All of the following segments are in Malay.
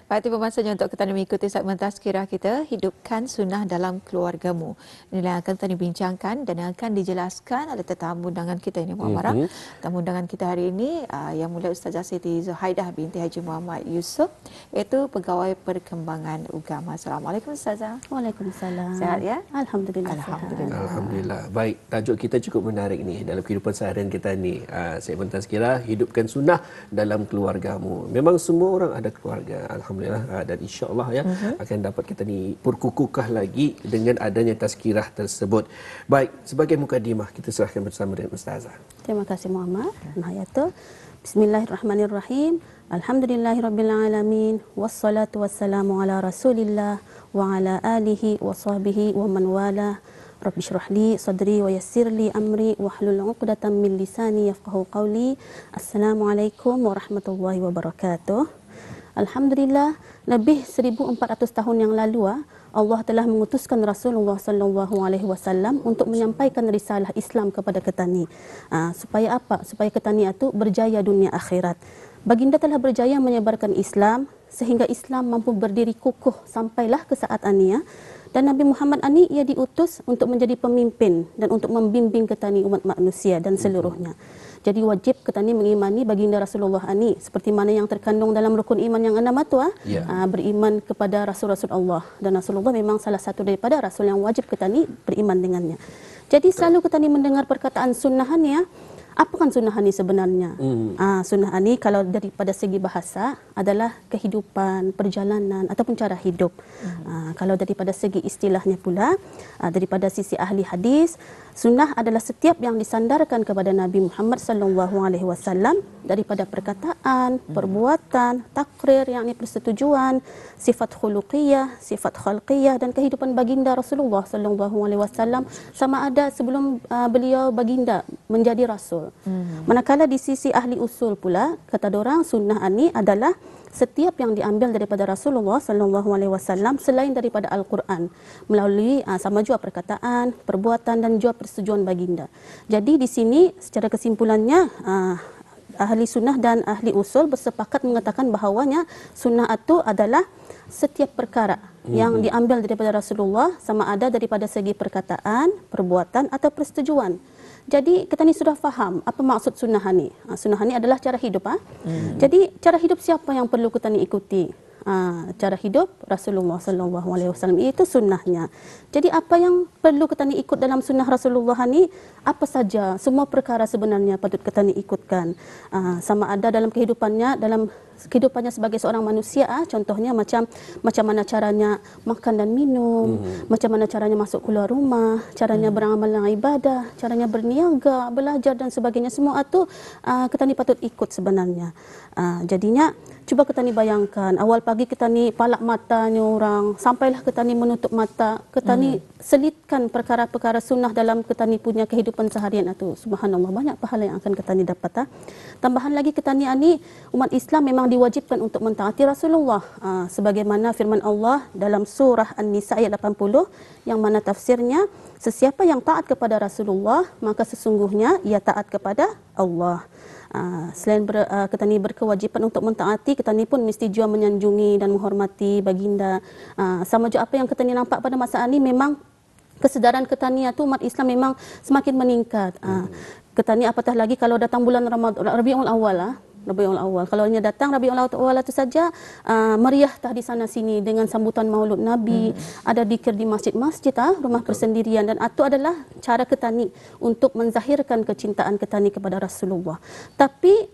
Baik, tiba masanya untuk kita mengikuti segmen tazkirah kita, Hidupkan Sunnah Dalam Keluargamu. Inilah yang akan kita bincangkan dan yang akan dijelaskan oleh tetamu undangan kita ini, Muhammarah. Tamu undangan kita hari ini yang mulia Ustazah Siti Zuhaidah binti Haji Muhammad Yusof, iaitu Pegawai Perkembangan Agama. Assalamualaikum Ustazah. Waalaikumsalam. Sihat ya? Alhamdulillah. Alhamdulillah. Alhamdulillah. Baik, tajuk kita cukup menarik ni dalam kehidupan seharian kita ni. Segmen tazkirah, Hidupkan Sunnah Dalam Keluargamu. Memang semua orang ada keluarga. Alhamdulillah. Dan insya-Allah ya akan dapat kita ni perkukuhkah lagi dengan adanya tazkirah tersebut. Baik, sebagai mukadimah kita serahkan bersama dengan Ustazah. Terima kasih Muhammad. Nahayatul. Bismillahirrahmanirrahim. Alhamdulillahirabbil alamin wassalatu wassalamu ala Rasulillah wa ala alihi wa sahbihi wa man wala. Rabbi shrah li sadri wa yassir li amri wahlul 'uqdatam min lisani yafqahu qawli. Assalamualaikum warahmatullahi wabarakatuh. Alhamdulillah, lebih 1400 tahun yang lalu Allah telah mengutuskan Rasulullah sallallahu alaihi wasallam untuk menyampaikan risalah Islam kepada ketani. Supaya apa? Supaya ketani itu berjaya dunia akhirat. Baginda telah berjaya menyebarkan Islam sehingga Islam mampu berdiri kukuh sampailah ke saat ini ya. Dan Nabi Muhammad ini ia diutus untuk menjadi pemimpin dan untuk membimbing ketani umat manusia dan seluruhnya. Jadi wajib ketani mengimani baginda Rasulullah ini seperti mana yang terkandung dalam rukun iman yang 6 itu beriman kepada Rasul-Rasul Allah, dan Rasulullah memang salah satu daripada Rasul yang wajib ketani beriman dengannya. Jadi selalu ketani mendengar perkataan sunnah ini ya. Apa kan sunnah ini sebenarnya? Sunnah ini kalau daripada segi bahasa adalah kehidupan, perjalanan ataupun cara hidup. Kalau daripada segi istilahnya pula, daripada sisi ahli hadis, sunnah adalah setiap yang disandarkan kepada Nabi Muhammad sallallahu alaihi wasallam daripada perkataan, perbuatan, takrir yakni persetujuan, sifat khuluqiyah, sifat khalqiyah dan kehidupan baginda Rasulullah sallallahu alaihi wasallam sama ada sebelum beliau baginda menjadi rasul. Manakala di sisi ahli usul pula, kata dorang sunnah ini adalah setiap yang diambil daripada Rasulullah sallallahu alaihi wasallam selain daripada Al-Quran melalui sama jua perkataan, perbuatan dan jua persetujuan baginda. Jadi di sini secara kesimpulannya ahli sunnah dan ahli usul bersepakat mengatakan bahawanya sunnah itu adalah setiap perkara yang diambil daripada Rasulullah sama ada daripada segi perkataan, perbuatan atau persetujuan. Jadi kita ni sudah faham apa maksud sunnah ni. Sunnah ni adalah cara hidup. Jadi cara hidup siapa yang perlu kita ni ikuti? Cara hidup Rasulullah sallallahu alaihi wasallam itu sunnahnya. Jadi apa yang perlu kita ni ikut dalam sunnah Rasulullah ni? Apa saja semua perkara sebenarnya patut kita ni ikutkan. Sama ada dalam kehidupannya sebagai seorang manusia, contohnya macam mana caranya makan dan minum, macam mana caranya masuk keluar rumah, caranya beramal dan ibadah, caranya berniaga, belajar dan sebagainya, semua itu kita ni patut ikut sebenarnya. Jadinya cuba kita ni bayangkan, awal pagi kita ni palak matanya orang, sampailah kita ni menutup mata, kita ni selitkan perkara-perkara sunnah dalam kita ni punya kehidupan seharian itu. Subhanallah, banyak pahala yang akan kita ni dapat. Tambahan lagi kita ni umat Islam memang diwajibkan untuk mentaati Rasulullah. Sebagaimana firman Allah dalam surah An-Nisa ayat 80 yang mana tafsirnya, sesiapa yang taat kepada Rasulullah maka sesungguhnya ia taat kepada Allah. Selain kita ni berkewajipan untuk mentaati, kita ni pun mesti juga menyanjungi dan menghormati baginda. Sama juga apa yang kita ni nampak pada masa ini, memang kesedaran kita ni umat Islam memang semakin meningkat. Kita ni apatah lagi kalau datang bulan Rabiul Awal. Rabiul Awal. Kalau hanya datang Rabiul Awal itu saja, meriah tah di sana sini dengan sambutan Maulud Nabi, ada zikir di masjid-masjid, rumah persendirian, dan itu adalah cara ketani untuk menzahirkan kecintaan ketani kepada Rasulullah. Tapi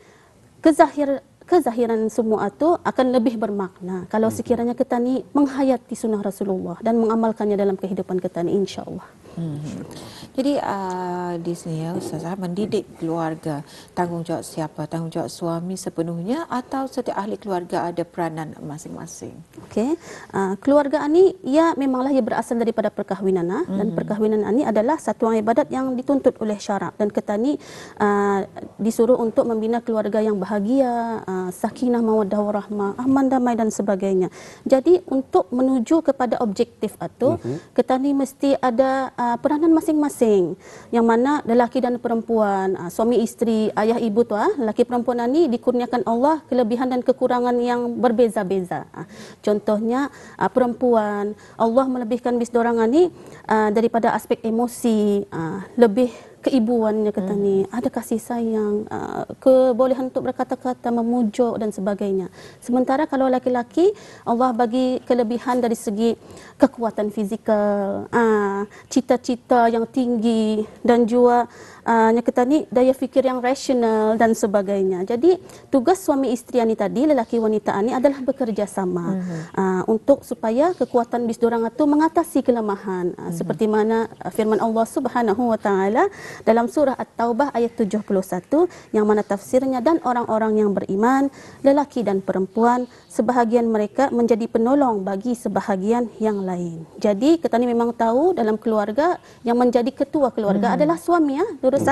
kezahiran semua itu akan lebih bermakna kalau sekiranya ketani menghayati sunnah Rasulullah dan mengamalkannya dalam kehidupan ketani, insya-Allah. Jadi di sini ya Ustazah, mendidik keluarga, tanggungjawab siapa? Tanggungjawab suami sepenuhnya atau setiap ahli keluarga ada peranan masing-masing? Okey. Keluarga ini ya memanglah ia berasal daripada perkahwinan dan perkahwinan ini adalah satu ibadat yang dituntut oleh syarak, dan kita ni disuruh untuk membina keluarga yang bahagia, sakinah, mawaddah warahmah, aman, damai dan sebagainya. Jadi untuk menuju kepada objektif itu, kita ni mesti ada peranan masing-masing, yang mana lelaki dan perempuan, suami isteri, ayah ibu tu, lelaki perempuan ni dikurniakan Allah kelebihan dan kekurangan yang berbeza-beza. Contohnya perempuan, Allah melebihkan bis dorangan ni daripada aspek emosi, lebih keibuannya kata ni, ada kasih sayang, kebolehan untuk berkata-kata, memujuk dan sebagainya. Sementara kalau laki-laki, Allah bagi kelebihan dari segi kekuatan fizikal, cita-cita yang tinggi, dan juga kata ni daya fikir yang rasional dan sebagainya. Jadi tugas suami isteri ni tadi, lelaki wanita ni adalah bekerja sama untuk supaya kekuatan bis dorang itu mengatasi kelemahan. Seperti mana firman Allah Subhanahu wa taala dalam surah At-Taubah ayat 71, yang mana tafsirnya, dan orang-orang yang beriman, lelaki dan perempuan, sebahagian mereka menjadi penolong bagi sebahagian yang lain. Jadi kita ni memang tahu dalam keluarga yang menjadi ketua keluarga adalah suami, lurus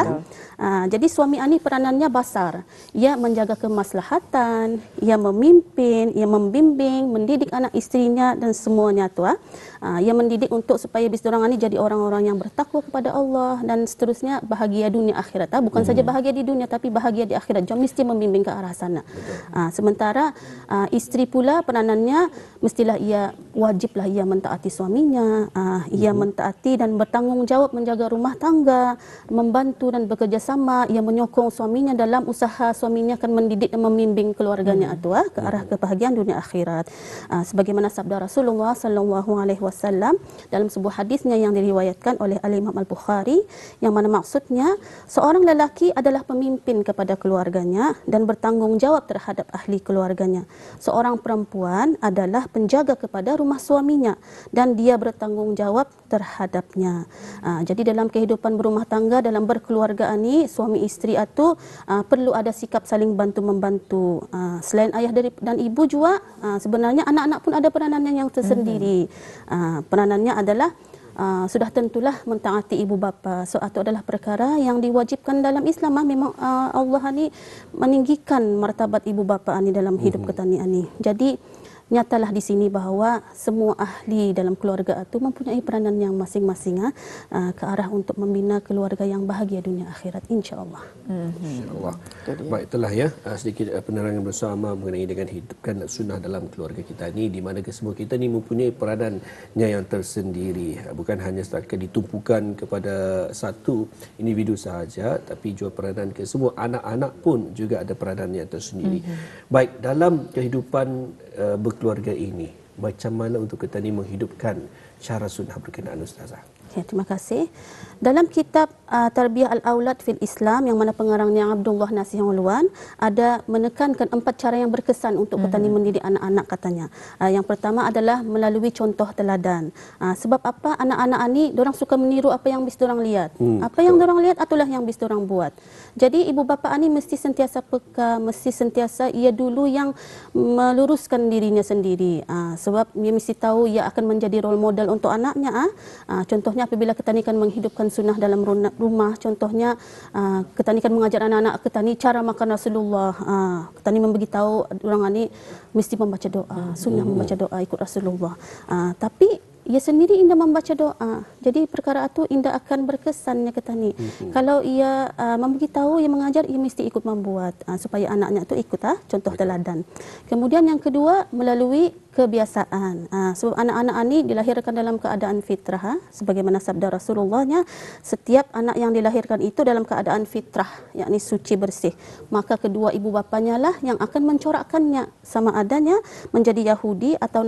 jadi suami ini peranannya besar. Ia menjaga kemaslahatan, ia memimpin, ia membimbing, mendidik anak istrinya dan semuanya tu. Ia mendidik untuk supaya bis dorang ini jadi orang-orang yang bertakwa kepada Allah dan seterusnya, bahagia dunia akhirat. Bukan saja bahagia di dunia tapi bahagia di akhirat. Jangan mesti membimbing ke arah sana. Sementara isteri pula peranannya mestilah ia wajiblah ia mentaati suaminya, ia mentaati dan bertanggungjawab menjaga rumah tangga, membantu dan bekerja sama, ia menyokong suaminya dalam usaha suaminya akan mendidik dan membimbing keluarganya itu ke arah kebahagiaan dunia akhirat. Sebagaimana sabda Rasulullah sallallahu alaihi wasallam dalam sebuah hadisnya yang diriwayatkan oleh Al-Imam Al-Bukhari, yang mana maksudnya seorang lelaki adalah pemimpin kepada keluarganya dan bertanggungjawab terhadap ahli keluarganya. Seorang perempuan adalah penjaga kepada rumah suaminya dan dia bertanggungjawab terhadapnya. Jadi dalam kehidupan berumah tangga, dalam berkeluarga ini, suami isteri itu perlu ada sikap saling bantu-membantu. Selain ayah dan ibu juga, sebenarnya anak-anak pun ada peranannya yang tersendiri. Peranannya adalah sudah tentulah mentaati ibu bapa. So itu adalah perkara yang diwajibkan dalam Islam. Memang Allah ni meninggikan martabat ibu bapa ni dalam hidup kita ni. Jadi nyatalah di sini bahawa semua ahli dalam keluarga itu mempunyai peranan yang masing-masing ke arah untuk membina keluarga yang bahagia dunia akhirat, insya-Allah. Insya-Allah. Baik, itulah ya sedikit penerangan bersama mengenai dengan hidupkan sunnah dalam keluarga kita ni, di mana semua kita ni mempunyai peranannya yang tersendiri, bukan hanya setakat ditumpukan kepada satu individu sahaja, tapi juga peranan ke semua anak-anak pun juga ada peranan yang tersendiri. Baik, dalam kehidupan berkeluarga ini, macam mana untuk kita ni menghidupkan cara sunnah berkenaan, Ustazah? Ya, terima kasih. Dalam kitab Tarbiyah Al-Aulad fil Islam, yang mana pengarangnya Abdullah Nasih Ulwan, ada menekankan 4 cara yang berkesan untuk kita ni mendidik anak-anak katanya. Yang pertama adalah melalui contoh teladan. Sebab apa? Anak-anak ni dorang suka meniru apa yang bis dorang lihat. Apa yang dorang lihat itulah yang bis dorang buat. Jadi ibu bapa ni mesti sentiasa peka, mesti sentiasa ia dulu yang meluruskan dirinya sendiri. Sebab ia mesti tahu ia akan menjadi role model untuk anaknya. Contohnya apabila kita ni kan menghidupkan sunnah dalam rumah, contohnya kita ni kan mengajar anak-anak kita ni cara makan Rasulullah. Kita ni memberitahu orang ni mesti membaca doa, sunnah membaca doa ikut Rasulullah. Tapi ia sendiri indah membaca doa. Jadi perkara itu indah akan berkesannya kata ni. Kalau ia memberitahu, ia mengajar, ia mesti ikut membuat supaya anaknya itu ikut contoh teladan. Kemudian yang kedua, melalui kebiasaan. Sebab anak-anak ini dilahirkan dalam keadaan fitrah, sebagaimana sabda Rasulullahnya, setiap anak yang dilahirkan itu dalam keadaan fitrah, yakni suci bersih. Maka kedua ibu bapanya lah yang akan mencorakkannya sama adanya menjadi Yahudi atau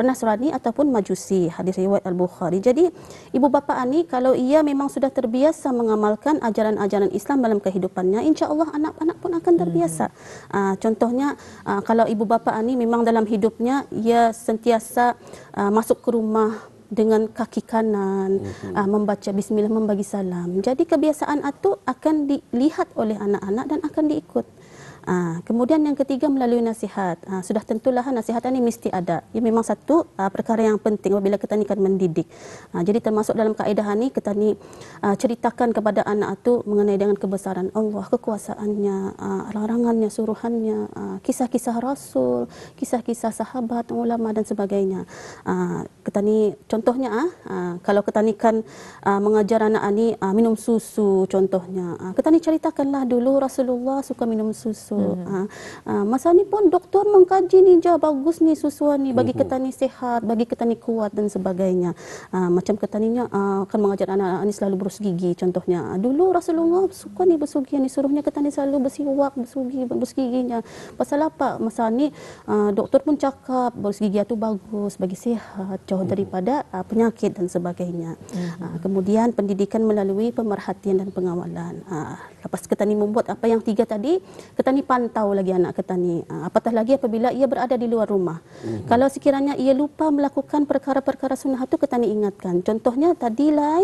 Nasrani ataupun Majusi. Hadis riwayat Al-Bukhari. Jadi ibu bapa ni kalau ia memang sudah terbiasa mengamalkan ajaran-ajaran Islam dalam kehidupannya, insya-Allah anak-anak pun akan terbiasa. Contohnya kalau ibu bapa ni memang dalam hidupnya ia sentiasa masuk ke rumah dengan kaki kanan, membaca bismillah, membagi salam. Jadi kebiasaan itu akan dilihat oleh anak-anak dan akan diikut. Kemudian yang ketiga melalui nasihat. Sudah tentulah nasihat ini mesti ada. Ia memang satu perkara yang penting apabila kita ni kan mendidik. Jadi termasuk dalam kaedah ni kita ni ceritakan kepada anak itu mengenai dengan kebesaran Allah, kekuasaannya, larangannya, suruhannya, kisah-kisah Rasul, kisah-kisah sahabat, ulama dan sebagainya. Kita ni contohnya kalau kita ni kan mengajar anak ni minum susu contohnya. Kita ni ceritakanlah dulu Rasulullah suka minum susu. Masa ni pun doktor mengkaji ni bagus ni susu ni bagi kita ni sihat, bagi kita ni kuat dan sebagainya. Macam kita ni akan mengajar anak-anak ni selalu berus gigi contohnya. Dulu Rasulullah suka ni berus gigi ni, suruhnya kita ni selalu bersiwak, berus giginya. Pasal apa? Masa ni doktor pun cakap berus gigi itu bagus bagi sihat, jauh daripada penyakit dan sebagainya. Kemudian pendidikan melalui pemerhatian dan pengawalan. Lepas kita ni membuat apa yang tiga tadi, kita ni pantau lagi anak kita ni. Apatah lagi apabila ia berada di luar rumah. Kalau sekiranya ia lupa melakukan perkara-perkara sunnah itu, kita ni ingatkan. Contohnya tadi lah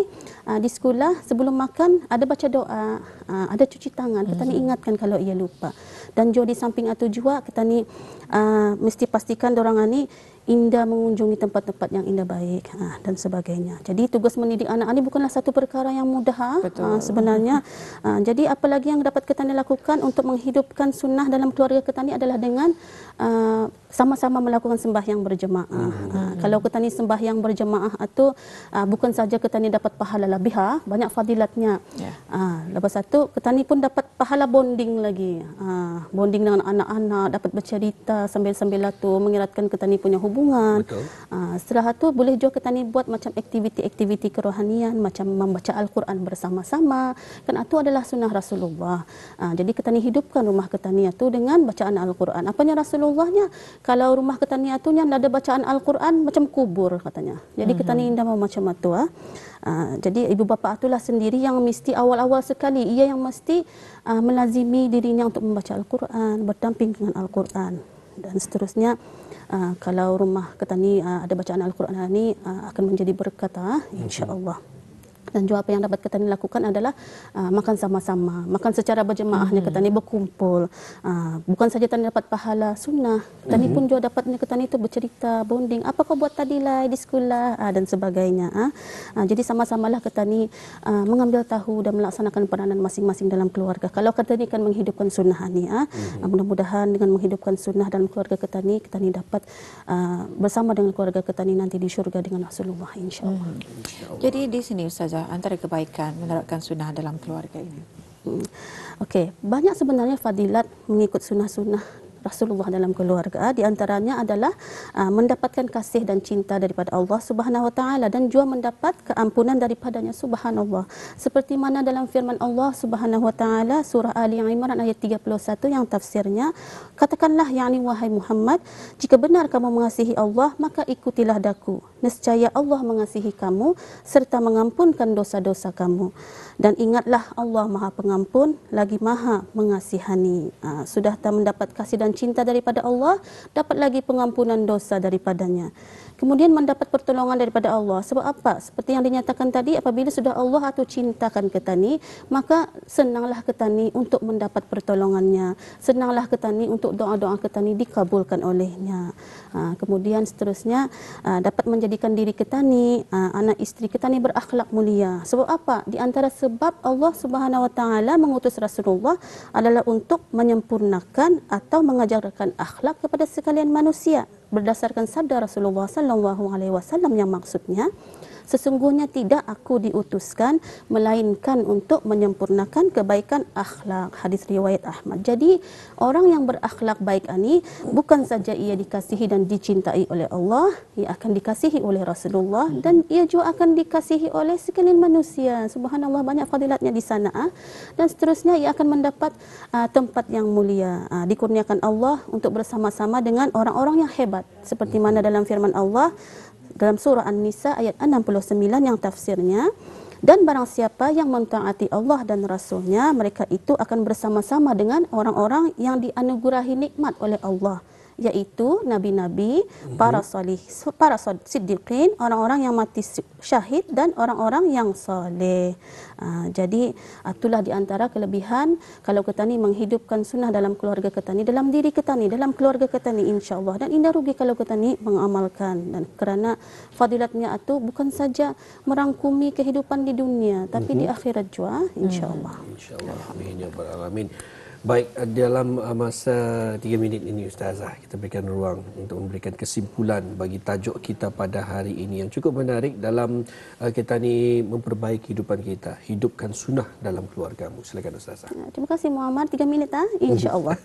di sekolah sebelum makan ada baca doa, ada cuci tangan. Kita ni ingatkan kalau ia lupa. Dan juga di samping itu juga kita ni mesti pastikan dorang ni indah mengunjungi tempat-tempat yang indah baik dan sebagainya. Jadi tugas mendidik anak ini bukanlah satu perkara yang mudah sebenarnya. Jadi apalagi yang dapat kita lakukan untuk menghidupkan sunnah dalam keluarga kita ini adalah dengan sama-sama melakukan sembahyang berjemaah. Kalau kita ni sembahyang berjemaah itu bukan saja kita ni dapat pahala lebih, banyak fadilatnya. Lepas itu kita ni pun dapat pahala bonding lagi. Bonding dengan anak-anak, dapat bercerita sambil-sambil itu mengeratkan kita ni punya hubungan. Setelah itu boleh juga kita ni buat macam aktiviti-aktiviti kerohanian, macam membaca Al-Quran bersama-sama. Kan itu adalah sunnah Rasulullah. Jadi kita ni hidupkan rumah kita ni itu dengan bacaan Al-Quran. Apanya Rasulullahnya? Kalau rumah kita ni itu ada bacaan Al-Quran macam kubur katanya. Jadi kita ni indah macam itu. Jadi ibu bapa itulah sendiri yang mesti awal-awal sekali ia yang mesti melazimi dirinya untuk membaca Al-Quran, berdamping dengan Al-Quran dan seterusnya. Kalau rumah kita ni ada bacaan Al-Quran ni akan menjadi berkat insya-Allah. Dan juga apa yang dapat kita ni lakukan adalah makan sama-sama, makan secara berjemaahnya kita ni berkumpul. Bukan saja kita ni dapat pahala sunnah, kita ni pun juga dapatnya kita ni tu bercerita, bonding. Apa kau buat tadi lah di sekolah dan sebagainya. Jadi sama-samalah kita ni mengambil tahu dan melaksanakan peranan masing-masing dalam keluarga. Kalau kita ni kan menghidupkan sunnah ni, mudah-mudahan dengan menghidupkan sunnah dalam keluarga kita ni dapat bersama dengan keluarga kita ni nanti di syurga dengan Rasulullah insya-Allah. Jadi di sini Ustazah, antara kebaikan menerapkan sunnah dalam keluarga ini. Okey, banyak sebenarnya fadilat mengikut sunnah-sunnah Rasulullah dalam keluarga. Di antaranya adalah mendapatkan kasih dan cinta daripada Allah Subhanahu Wa Taala dan juga mendapat keampunan daripadanya Subhanallah. Seperti mana dalam firman Allah Subhanahu Wa Taala surah Ali Imran ayat 31 yang tafsirnya, katakanlah yakni wahai Muhammad, jika benar kamu mengasihi Allah maka ikutilah daku. Nescaya Allah mengasihi kamu serta mengampunkan dosa-dosa kamu. Dan ingatlah Allah Maha Pengampun lagi Maha Mengasihani. Sudah tak mendapat kasih dan cinta daripada Allah, dapat lagi pengampunan dosa daripadanya. Kemudian mendapat pertolongan daripada Allah. Sebab apa? Seperti yang dinyatakan tadi, apabila sudah Allah atau cintakan kita ni, maka senanglah kita ni untuk mendapat pertolongannya. Senanglah kita ni untuk doa-doa kita ni dikabulkan olehnya. Kemudian seterusnya dapat menjadikan diri kita ni, anak isteri kita ni berakhlak mulia. Sebab apa? Di antara sebab Allah Subhanahu Wa Taala mengutus Rasulullah adalah untuk menyempurnakan atau mengajarkan akhlak kepada sekalian manusia. Berdasarkan sabda Rasulullah sallallahu alaihi wasallam yang maksudnya, sesungguhnya tidak aku diutuskan melainkan untuk menyempurnakan kebaikan akhlak. Hadis riwayat Ahmad. Jadi orang yang berakhlak baik ini bukan saja ia dikasihi dan dicintai oleh Allah, ia akan dikasihi oleh Rasulullah dan ia juga akan dikasihi oleh sekalian manusia. Subhanallah, banyak fadilatnya di sana. Dan seterusnya ia akan mendapat tempat yang mulia. Dikurniakan Allah untuk bersama-sama dengan orang-orang yang hebat. Seperti mana dalam firman Allah dalam surah An-Nisa ayat 69 yang tafsirnya, dan barang siapa yang mentaati Allah dan Rasulnya, mereka itu akan bersama-sama dengan orang-orang yang dianugerahi nikmat oleh Allah. iaitu nabi-nabi, para salih, para siddiqin, orang-orang yang mati syahid dan orang-orang yang soleh. Jadi itulah di antara kelebihan kalau kita ni menghidupkan sunnah dalam keluarga kita ni, dalam diri kita ni, dalam keluarga kita ni, insya-Allah. Dan indah rugi kalau kita ni mengamalkan, dan kerana fadilatnya itu bukan saja merangkumi kehidupan di dunia tapi di akhirat juga, insya-Allah. InsyaAllah. Amin ya rabbal alamin. Baik, dalam masa 3 minit ini Ustazah, kita berikan ruang untuk memberikan kesimpulan bagi tajuk kita pada hari ini yang cukup menarik dalam kita ni memperbaiki kehidupan kita, hidupkan sunnah dalam keluargamu. Silakan Ustazah. Terima kasih Muhammad. 3 minit insya-Allah.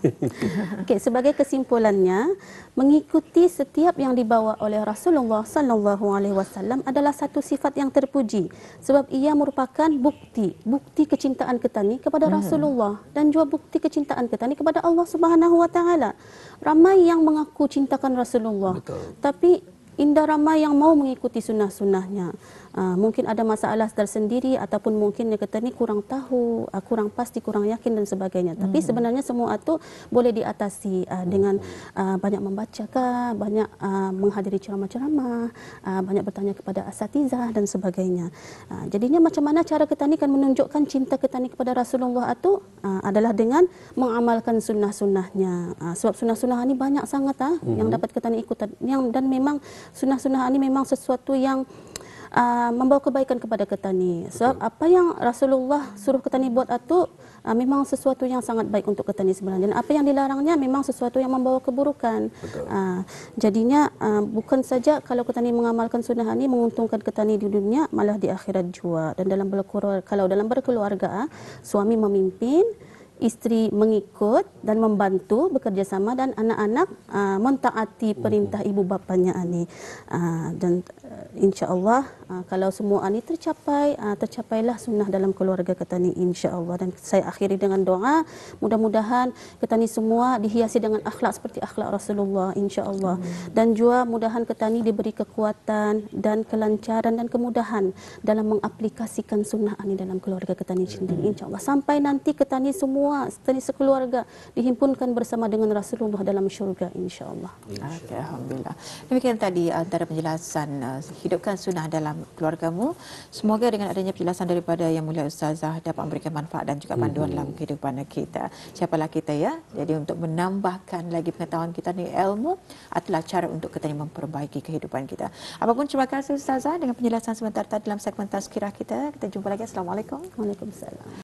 Okey, sebagai kesimpulannya, mengikuti setiap yang dibawa oleh Rasulullah sallallahu alaihi wasallam adalah satu sifat yang terpuji sebab ia merupakan bukti kecintaan kita ni kepada Rasulullah dan juga bukti kecintaan kita ni kepada Allah Subhanahu wa taala. Ramai yang mengaku cintakan Rasulullah. Betul. Tapi indah ramai yang mau mengikuti sunnah-sunnahnya. Mungkin ada masalah tersendiri ataupun mungkin dia kata ni kurang tahu, kurang pasti, kurang yakin dan sebagainya. Tapi sebenarnya semua itu boleh diatasi dengan banyak membaca, banyak menghadiri ceramah-ceramah, banyak bertanya kepada asatizah dan sebagainya. Jadinya macam mana cara kita ni kan menunjukkan cinta kita ni kepada Rasulullah itu adalah dengan mengamalkan sunnah-sunnahnya. Sebab sunnah-sunnah ni banyak sangat yang dapat kita ni ikut, dan memang sunnah-sunnah ni memang sesuatu yang membawa kebaikan kepada kita ni. Sebab apa yang Rasulullah suruh kita ni buat itu memang sesuatu yang sangat baik untuk kita ni sebenarnya. Dan apa yang dilarangnya memang sesuatu yang membawa keburukan. Jadinya bukan saja kalau kita ni mengamalkan sunnah ni menguntungkan kita ni di dunia, malah di akhirat juga. Dan kalau dalam berkeluarga, suami memimpin, isteri mengikut dan membantu bekerjasama, dan anak-anak mentaati perintah ibu bapanya ani. Dan insya-Allah kalau semua ani tercapailah sunnah dalam keluarga kita ni, insya-Allah. Dan saya akhiri dengan doa, mudah-mudahan kita ni semua dihiasi dengan akhlak seperti akhlak Rasulullah, insya-Allah. Dan juga mudahan kita ni diberi kekuatan dan kelancaran dan kemudahan dalam mengaplikasikan sunnah ani dalam keluarga kita ni sendiri, insya-Allah. Sampai nanti kita ni semua sekeluarga dihimpunkan bersama dengan Rasulullah dalam syurga, insya-Allah. Okay, alhamdulillah. Demikian tadi antara penjelasan hidupkan sunnah dalam keluargamu. Semoga dengan adanya penjelasan daripada Yang Mulia Ustazah dapat memberikan manfaat dan juga panduan dalam kehidupan kita. Siapalah kita ya. Jadi untuk menambahkan lagi pengetahuan kita ni, ilmu adalah cara untuk kita memperbaiki kehidupan kita. Apapun, terima kasih Ustazah dengan penjelasan sebentar tadi dalam segmen tazkirah kita. Kita jumpa lagi. Assalamualaikum. Waalaikumsalam.